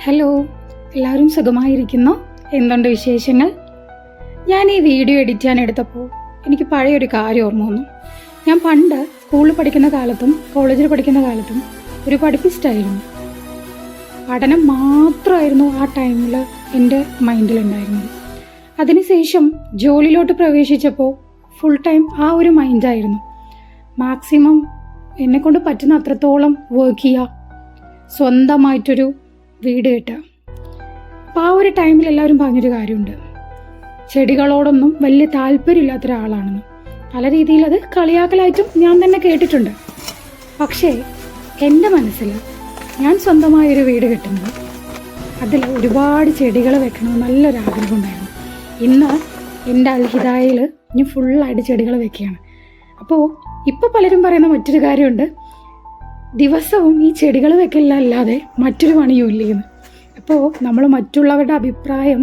Hello, എല്ലാവരും സുഖമായിരിക്കുന്നോ? എന്തുണ്ട് വിശേഷങ്ങൾ? ഞാൻ ഈ വീഡിയോ എഡിറ്റ് ചെയ്യാൻ എടുത്തപ്പോൾ എനിക്ക് പഴയൊരു കാര്യം ഓർമ്മ വന്നു. ഞാൻ പണ്ട് സ്കൂളിൽ പഠിക്കുന്ന കാലത്തും കോളേജിൽ പഠിക്കുന്ന കാലത്തും ഒരു പഠിപ്പിസ്റ്റായിരുന്നു. പഠനം മാത്രമായിരുന്നു ആ ടൈമിൽ എൻ്റെ മൈൻഡിലുണ്ടായിരുന്നത്. അതിനുശേഷം ജോലിയിലോട്ട് പ്രവേശിച്ചപ്പോൾ ഫുൾ ടൈം ആ ഒരു മൈൻഡായിരുന്നു. മാക്സിമം എന്നെക്കൊണ്ട് പറ്റുന്ന അത്രത്തോളം വർക്ക് ചെയ്യുക, സ്വന്തമായിട്ടൊരു വീട് കിട്ടുക. അപ്പോൾ ആ ഒരു ടൈമിൽ എല്ലാവരും പറഞ്ഞൊരു കാര്യമുണ്ട്, ചെടികളോടൊന്നും വലിയ താല്പര്യമില്ലാത്ത ഒരാളാണെന്ന്. പല രീതിയിൽ അത് കളിയാക്കലായിട്ടും ഞാൻ തന്നെ കേട്ടിട്ടുണ്ട്. പക്ഷേ എൻ്റെ മനസ്സിൽ ഞാൻ സ്വന്തമായൊരു വീട് കെട്ടുമ്പോൾ അതിൽ ഒരുപാട് ചെടികൾ വെക്കണമെന്ന് നല്ലൊരാഗ്രഹം ഉണ്ടായിരുന്നു. ഇന്ന് എൻ്റെ അൽഹിദായയിൽ ഞാൻ ഫുള്ളായിട്ട് ചെടികൾ വെക്കുകയാണ്. അപ്പോൾ ഇപ്പോൾ പലരും പറയുന്ന മറ്റൊരു കാര്യമുണ്ട്, ദിവസവും ഈ ചെടികൾ വെക്കലല്ലാതെ മറ്റൊരു പണിയും ഇല്ലെന്ന്. അപ്പോൾ നമ്മൾ മറ്റുള്ളവരുടെ അഭിപ്രായം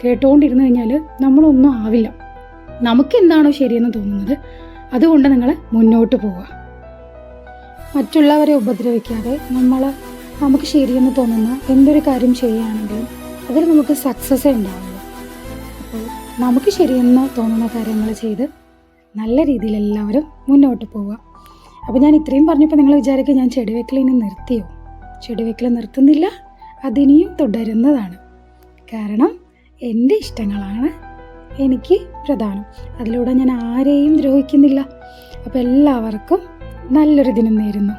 കേട്ടുകൊണ്ടിരുന്നു കഴിഞ്ഞാൽ നമ്മളൊന്നും ആവില്ല. നമുക്ക് എന്താണോ ശരിയെന്ന് തോന്നുന്നത് അതുകൊണ്ട് നിങ്ങൾ മുന്നോട്ട് പോവുക. മറ്റുള്ളവരെ ഉപദ്രവിക്കാതെ നമുക്ക് ശരിയെന്ന് തോന്നുന്ന എന്തൊരു കാര്യം ചെയ്യുകയാണെങ്കിലും അതിൽ നമുക്ക് സക്സസ്സേ ഉണ്ടാവുള്ളൂ. അപ്പോൾ നമുക്ക് ശരിയെന്ന് തോന്നുന്ന കാര്യങ്ങൾ ചെയ്ത് നല്ല രീതിയിൽ എല്ലാവരും മുന്നോട്ട് പോവുക. അപ്പോൾ ഞാൻ ഇത്രയും പറഞ്ഞപ്പോൾ നിങ്ങൾ വിചാരിക്കുക ഞാൻ ചെടി വെക്കലിനെ നിർത്തിയോ? ചെടി വെക്കൽ നിർത്തുന്നില്ല, അതിനിയും തുടരുന്നതാണ്. കാരണം എൻ്റെ ഇഷ്ടങ്ങളാണ് എനിക്ക് പ്രധാനം. അതിലൂടെ ഞാൻ ആരെയും ദ്രോഹിക്കുന്നില്ല. അപ്പോൾ എല്ലാവർക്കും നല്ലൊരു ദിനം നേരുന്നു.